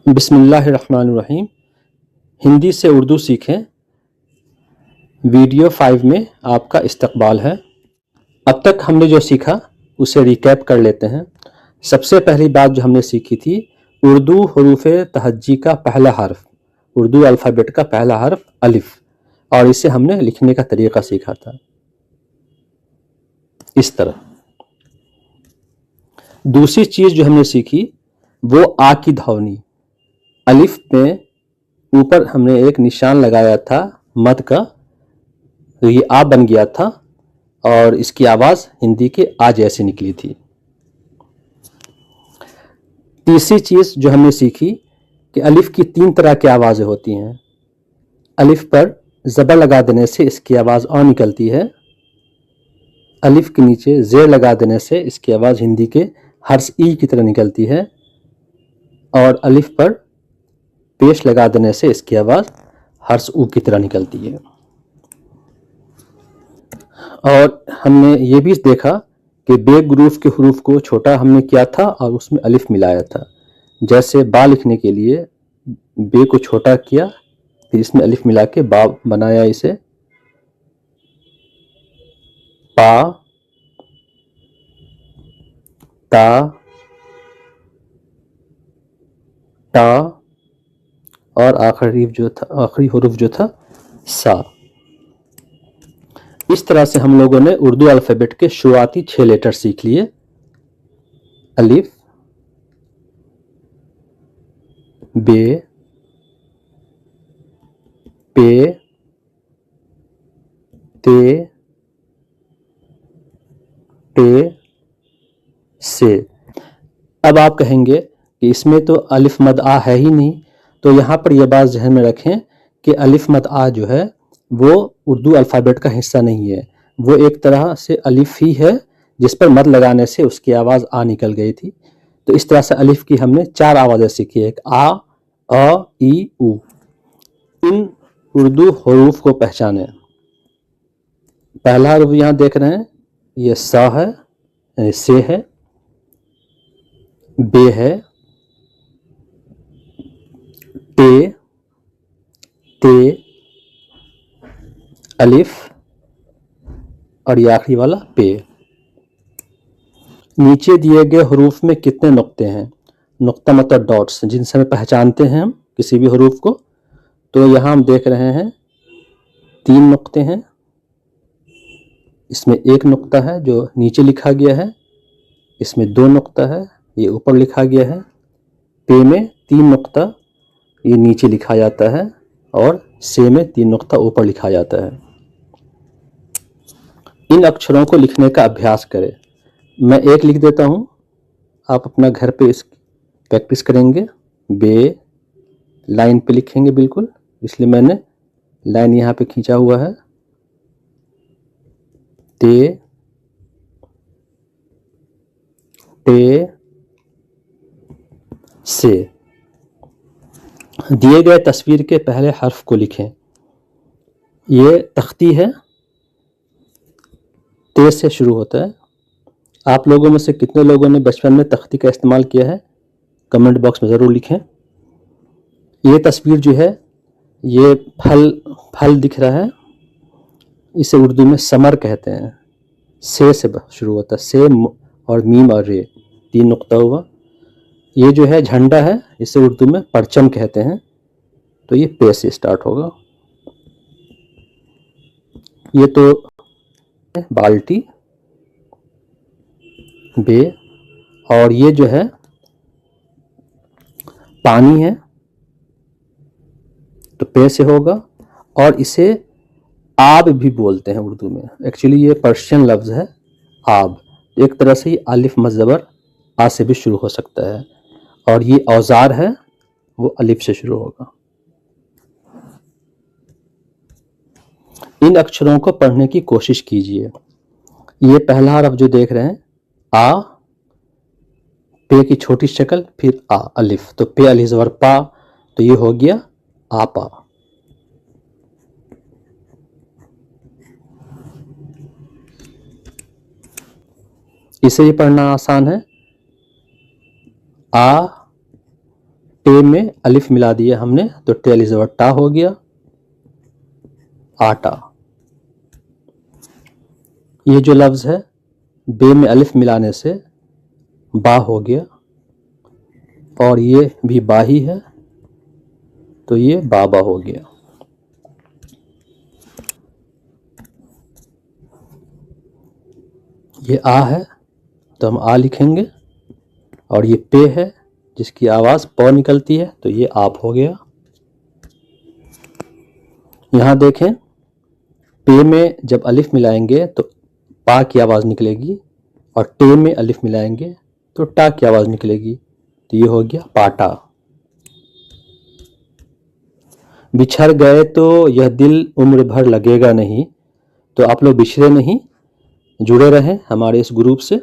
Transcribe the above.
बिस्मिल्लाहिर्रहमानिर्रहीम। हिंदी से उर्दू सीखें वीडियो 5 में आपका इस्तकबाल है। अब तक हमने जो सीखा उसे रिकैप कर लेते हैं। सबसे पहली बात जो हमने सीखी थी, उर्दू हरूफ तहज्जी का पहला हर्फ, उर्दू अल्फ़ाबेट का पहला हर्फ अलिफ, और इसे हमने लिखने का तरीका सीखा था इस तरह। दूसरी चीज़ जो हमने सीखी वो आ की ध्वनि। अलिफ में ऊपर हमने एक निशान लगाया था मद का, तो ये आ बन गया था और इसकी आवाज़ हिंदी के आ जैसी निकली थी। तीसरी चीज़ जो हमने सीखी कि अलिफ की 3 तरह की आवाज़ें होती हैं। अलिफ पर ज़बर लगा देने से इसकी आवाज़ अ निकलती है। अलिफ के नीचे ज़ेर लगा देने से इसकी आवाज़ हिंदी के हर्ष ई की तरह निकलती है, और अलिफ पर पेश लगा देने से इसकी आवाज़ हर्ष ऊ की तरह निकलती है। और हमने ये भी देखा कि बेगरूफ के हरूफ को छोटा हमने किया था और उसमें अलिफ मिलाया था। जैसे बा लिखने के लिए बे को छोटा किया, फिर इसमें अलिफ मिला के बा बनाया, इसे पा, ता, टा, और आखिरी हरूफ जो था सा। इस तरह से हम लोगों ने उर्दू अल्फ़ाबेट के शुरुआती 6 लेटर सीख लिए। अलिफ, बे, पे, ते, टे, से। अब आप कहेंगे कि इसमें तो अलिफ मद आ है ही नहीं, तो यहाँ पर यह बात ज़हन में रखें कि अलिफ मद आ जो है वो उर्दू अल्फ़ाबेट का हिस्सा नहीं है। वो एक तरह से अलिफ ही है जिस पर मद लगाने से उसकी आवाज़ आ निकल गई थी। तो इस तरह से अलिफ की हमने 4 आवाज़ें सीखी, एक आ, अ, ई, उ। इन उर्दू हरूफ को पहचानें। पहला हरूफ यहाँ देख रहे हैं, ये सा है, यानी से है, बे है, टे, ते, अलिफ, और ये आखिरी वाला पे। नीचे दिए गए हरूफ में कितने नुक्ते हैं? नुक्ता मतलब डॉट्स, जिनसे हमें पहचानते हैं हम किसी भी हरूफ को। तो यहाँ हम देख रहे हैं 3 नुक्ते हैं। इसमें 1 नुक्ता है जो नीचे लिखा गया है, इसमें 2 नुक्ता है, ये ऊपर लिखा गया है। पे में 3 नुक्ता ये नीचे लिखा जाता है, और से में 3 नुक्ता ऊपर लिखा जाता है। इन अक्षरों को लिखने का अभ्यास करें। मैं एक लिख देता हूँ, आप अपना घर पे इस प्रैक्टिस करेंगे। बे लाइन पे लिखेंगे बिल्कुल, इसलिए मैंने लाइन यहाँ पे खींचा हुआ है। ते, टे, से। दिए गए तस्वीर के पहले हर्फ को लिखें। ये तख्ती है, ते से शुरू होता है। आप लोगों में से कितने लोगों ने बचपन में तख्ती का इस्तेमाल किया है, कमेंट बॉक्स में ज़रूर लिखें। ये तस्वीर जो है, ये फल दिख रहा है, इसे उर्दू में समर कहते हैं। से शुरू होता है, से और मीम और रे 3 नुक्ता हुआ। ये जो है झंडा है, इसे उर्दू में परचम कहते हैं, तो ये पे से स्टार्ट होगा। ये तो बाल्टी, बे, और ये जो है पानी है, तो पे से होगा। और इसे आब भी बोलते हैं उर्दू में। एक्चुअली ये पर्शियन लफ्ज़ है आब। एक तरह से ये अलिफ मज़बर आ से भी शुरू हो सकता है। और ये औजार है, वो अलिफ से शुरू होगा। इन अक्षरों को पढ़ने की कोशिश कीजिए। ये पहला हरफ जो देख रहे हैं आ, पे की छोटी शक्ल, फिर आ अलिफ, तो पे अलिफ ज़बर पा, तो ये हो गया आपा। इसे ही पढ़ना आसान है। आ, टे में अलिफ मिला दिया हमने तो टे ज़बर टा हो गया, आटा। ये जो लफ्ज़ है बे में अलिफ मिलाने से बा हो गया, और ये भी बा ही है तो ये बाबा हो गया। ये आ है तो हम आ लिखेंगे, और ये पे है जिसकी आवाज़ प निकलती है तो ये आप हो गया। यहाँ देखें, पे में जब अलिफ मिलाएंगे तो पा की आवाज़ निकलेगी, और टे में अलिफ मिलाएंगे तो टा की आवाज़ निकलेगी, तो ये हो गया पाटा। बिछड़ गए तो यह दिल उम्र भर लगेगा नहीं, तो आप लोग बिछड़े नहीं, जुड़े रहें हमारे इस ग्रुप से।